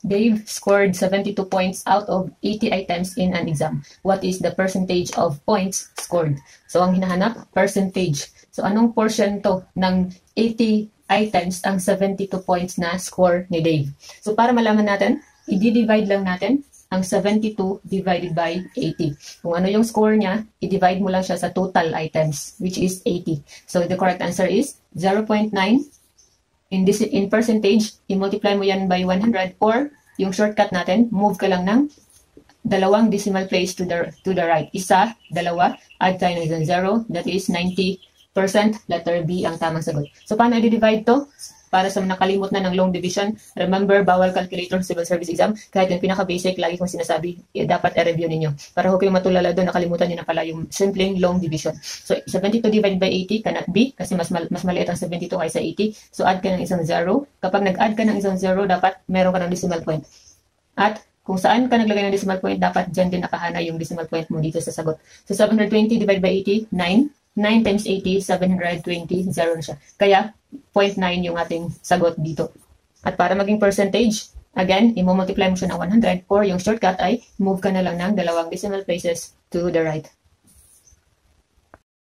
Dave scored 72 points out of 80 items in an exam. What is the percentage of points scored? So, ang hinahanap, percentage. So, anong portion to ng 80 items ang 72 points na score ni Dave? So, para malaman natin, i-divide lang natin ang 72 divided by 80. Kung ano yung score niya, i-divide mo lang siya sa total items, which is 80. So, the correct answer is 0.9. In percentage, i-multiply mo yan by 100, or yung shortcut natin, move ka lang ng dalawang decimal place to the right. Isa, dalawa, add tayo ng isang 0, that is 90%. Letter B ang tamang sagot. So, paano i-divide to? Para sa nakalimot na ng long division, remember, bawal calculator sa civil service exam. Kahit yung pinaka-basic, lagi kong sinasabi, dapat i-review ninyo. Para huwag kayong matulala doon, nakalimutan nyo na pala yung simpleng long division. So, 72 divided by 80 cannot be, kasi mas maliit ang 72 kaysa 80. So, add ka ng isang 0. Kapag nag-add ka ng isang 0, dapat meron ka ng decimal point. At kung saan ka naglagay ng decimal point, dapat dyan din nakahana yung decimal point mo dito sa sagot. So, 720 divided by 80, 9. 9 times 80, 720, 0 na siya. Kaya, 0.9 yung ating sagot dito. At para maging percentage, again, i-multiply mo siya ng 100, or yung shortcut ay move ka na lang ng dalawang decimal places to the right.